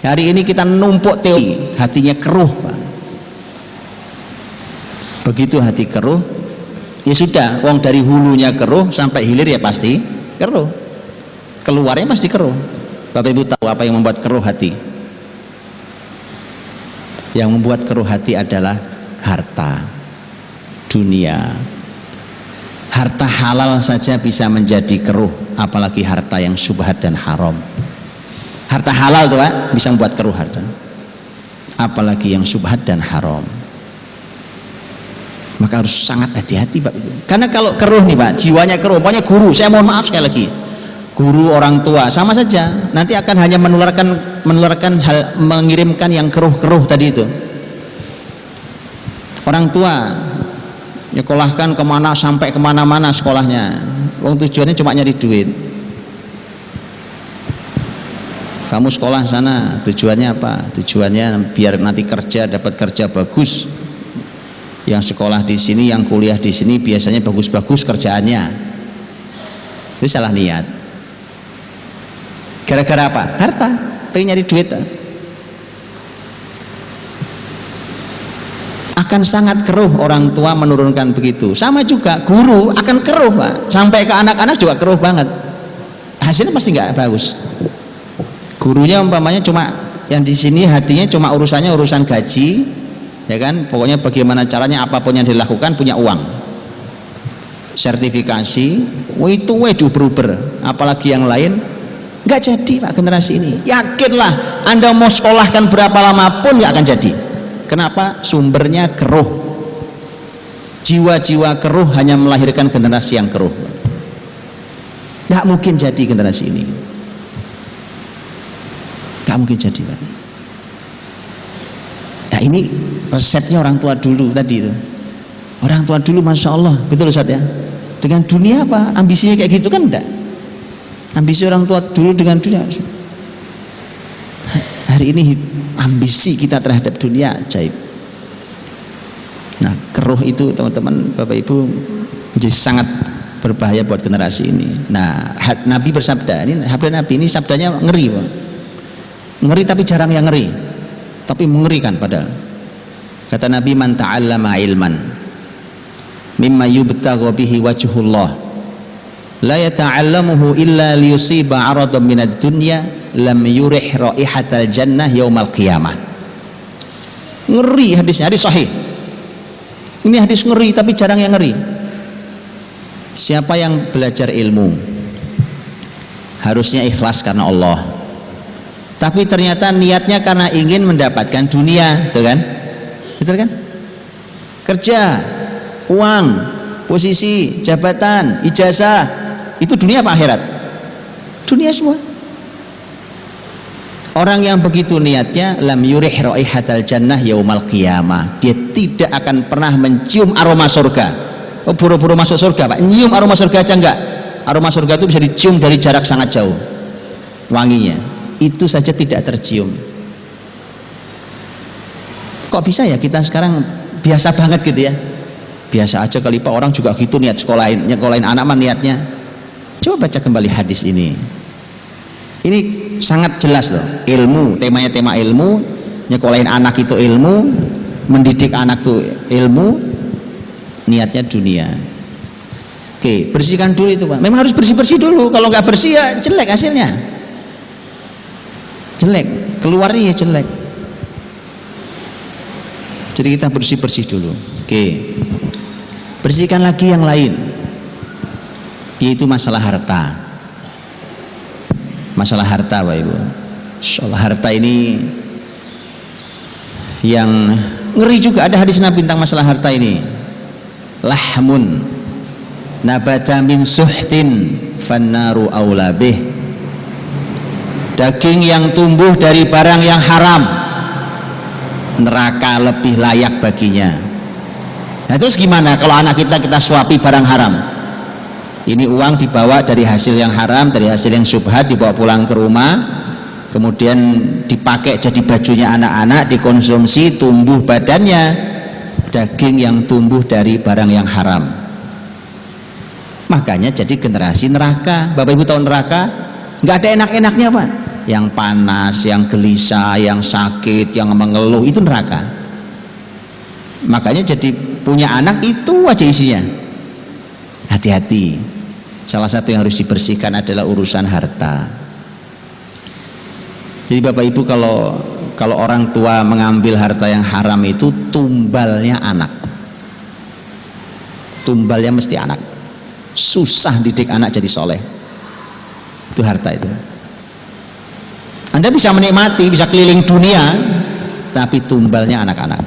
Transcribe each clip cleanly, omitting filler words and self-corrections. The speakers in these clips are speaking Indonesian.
Hari ini kita numpuk teori, hatinya keruh, Pak. Begitu hati keruh, ya sudah, wong dari hulunya keruh sampai hilir ya pasti keruh, keluarnya pasti keruh. Bapak Ibu tahu apa yang membuat keruh hati? Yang membuat keruh hati adalah harta, dunia. Harta halal saja bisa menjadi keruh, apalagi harta yang syubhat dan haram. Harta halal tuh, Pak, bisa membuat keruh harta, apalagi yang syubhat dan haram. Maka harus sangat hati-hati, Pak. Karena kalau keruh nih, Pak, jiwanya keruh, pokoknya guru, saya mohon maaf sekali lagi, guru, orang tua, sama saja, nanti akan hanya menularkan hal, mengirimkan yang keruh-keruh tadi itu. Orang tua nyekolahkan kemana sampai kemana-mana sekolahnya, wong tujuannya cuma nyari duit. Kamu sekolah sana tujuannya apa? Tujuannya biar nanti kerja, dapat kerja bagus. Yang sekolah di sini, yang kuliah di sini biasanya bagus-bagus kerjaannya. Itu salah niat. Gara-gara apa? Harta, pengen nyari duit. Akan sangat keruh orang tua menurunkan begitu. Sama juga guru akan keruh, Pak. Sampai ke anak-anak juga keruh banget. Hasilnya pasti nggak bagus. Gurunya umpamanya cuma yang di sini hatinya cuma urusannya urusan gaji, ya kan? Pokoknya bagaimana caranya apapun yang dilakukan punya uang. Sertifikasi, itu diuber-uber. Apalagi yang lain, nggak jadi, Pak, generasi ini. Yakinlah, Anda mau sekolahkan berapa lama pun nggak akan jadi. Kenapa? Sumbernya keruh. Jiwa-jiwa keruh hanya melahirkan generasi yang keruh. Nggak mungkin jadi generasi ini. Nggak mungkin jadi, Pak. Nah, ini resepnya orang tua dulu tadi itu. Orang tua dulu, Masya Allah, betul Ustaz ya. Dengan dunia apa? Ambisinya kayak gitu kan enggak? Ambisi orang tua dulu dengan dunia. Hari ini ambisi kita terhadap dunia ajaib. Nah, keruh itu teman-teman, Bapak Ibu, menjadi sangat berbahaya buat generasi ini. Nah, Nabi bersabda, ini sabda Nabi ini sabdanya ngeri, Pak. Ngeri tapi jarang yang ngeri, tapi mengerikan padahal. Kata Nabi, man ta'allama ilman mimma yubtagha bihi wajhullah la yata'allamuhu illa liyusiba 'aradan minad dunya lam yurih raihatal jannah yaumal qiyamah. Ngeri hadisnya, hadis sahih. Ini hadis ngeri tapi jarang yang ngeri. Siapa yang belajar ilmu harusnya ikhlas karena Allah, tapi ternyata niatnya karena ingin mendapatkan dunia, betul kan? Betul kan? Kerja, uang, posisi, jabatan, ijazah, itu dunia apa akhirat? Dunia semua. Orang yang begitu niatnya, lam yurih raihatal jannah yaumal qiyamah, dia tidak akan pernah mencium aroma surga. Oh, buru-buru masuk surga, Pak, nyium aroma surga aja enggak. Aroma surga itu bisa dicium dari jarak sangat jauh, wanginya itu saja tidak tercium. Kok bisa ya kita sekarang biasa banget gitu ya? Biasa aja kali, Pak, orang juga gitu niat nyekolahin anak mah niatnya. Coba baca kembali hadis ini. Ini sangat jelas loh, ilmu, temanya tema ilmu, nyekolahin anak itu ilmu, mendidik anak itu ilmu, niatnya dunia. Oke, bersihkan dulu itu, Pak. Memang harus bersih-bersih dulu, kalau nggak bersih ya jelek hasilnya. Jelek, keluarnya ya jelek. Jadi kita bersih-bersih dulu. Oke, bersihkan lagi yang lain, yaitu masalah harta. Masalah harta, Pak Ibu. Insyaallah harta ini yang ngeri juga. Ada hadis Nabi tentang masalah harta ini. Lahmun nabata min suhtin fannaru aula bih. Daging yang tumbuh dari barang yang haram, neraka lebih layak baginya. Nah, terus gimana kalau anak kita suapi barang haram? Ini uang dibawa dari hasil yang haram, dari hasil yang syubhat, dibawa pulang ke rumah, kemudian dipakai jadi bajunya anak-anak, dikonsumsi, tumbuh badannya. Daging yang tumbuh dari barang yang haram. Makanya jadi generasi neraka. Bapak Ibu tahu neraka? Nggak ada enak-enaknya, Pak. yang panas, yang gelisah, yang sakit, yang mengeluh, itu neraka. Makanya jadi punya anak itu aja isinya. Hati-hati. Salah satu yang harus dibersihkan adalah urusan harta. Jadi Bapak Ibu, kalau orang tua mengambil harta yang haram itu tumbalnya anak. Tumbalnya mesti anak. Susah didik anak jadi soleh. Itu harta itu. Anda bisa menikmati, bisa keliling dunia, tapi tumbalnya anak-anak.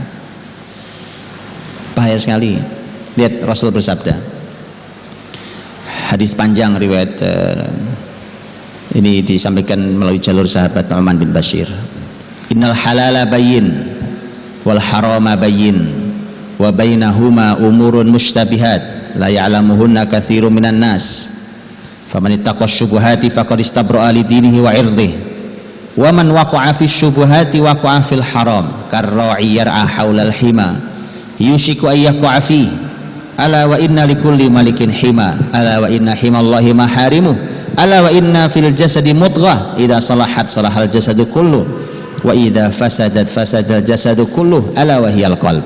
Bahaya sekali. Lihat Rasul bersabda, hadis panjang riwayat ini disampaikan melalui jalur sahabat Nu'man bin Bashir. Innal halala bayyin wal harama bayyin wa bainahuma umurun mushtabihat la ya'lamuhunna katsirun minan nas faman ittaqa syubuhati faqad istabra'a li dinihi wa 'irdihi wa man waqa'a fi syubuhati waqa'a fil haram karra'i yar'a haulal hima yushiku ayyaqa fi ala wa inna likulli malikin hima ala wa inna himallahi maharimu ala wa inna fil jasadi mudghah idza salahat salahal jasadu kullu wa idza fasadat fasadal jasadu kullu ala wa hiyal qalb.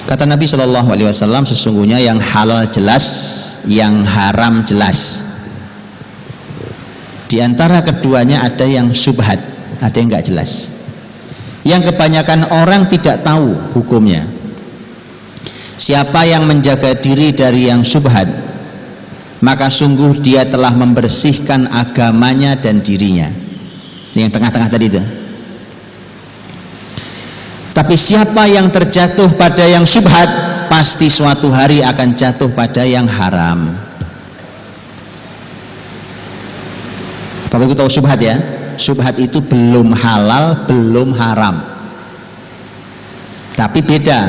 Kata Nabi sallallahu alaihi wasallam, sesungguhnya yang halal jelas, yang haram jelas. Di antara keduanya ada yang syubhat, ada yang enggak jelas. Yang kebanyakan orang tidak tahu hukumnya. Siapa yang menjaga diri dari yang syubhat, maka sungguh dia telah membersihkan agamanya dan dirinya. Ini yang tengah-tengah tadi itu. Tapi siapa yang terjatuh pada yang syubhat, pasti suatu hari akan jatuh pada yang haram. Bapak Ibu tahu syubhat ya? Syubhat itu belum halal, belum haram. Tapi beda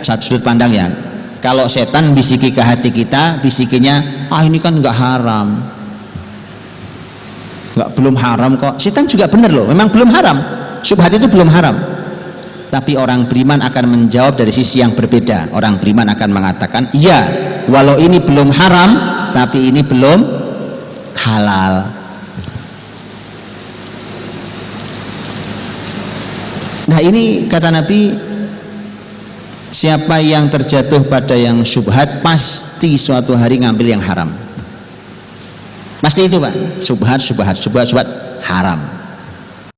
satu sudut pandang ya. Kalau setan bisiki ke hati kita, bisikinya, ini kan nggak haram, nggak, belum haram kok. Setan juga benar loh, memang belum haram. Syubhat itu belum haram. Tapi orang beriman akan menjawab dari sisi yang berbeda. Orang beriman akan mengatakan, iya, walau ini belum haram, tapi ini belum halal. Nah ini kata Nabi, siapa yang terjatuh pada yang syubhat pasti suatu hari ngambil yang haram. Pasti itu Pak, syubhat haram.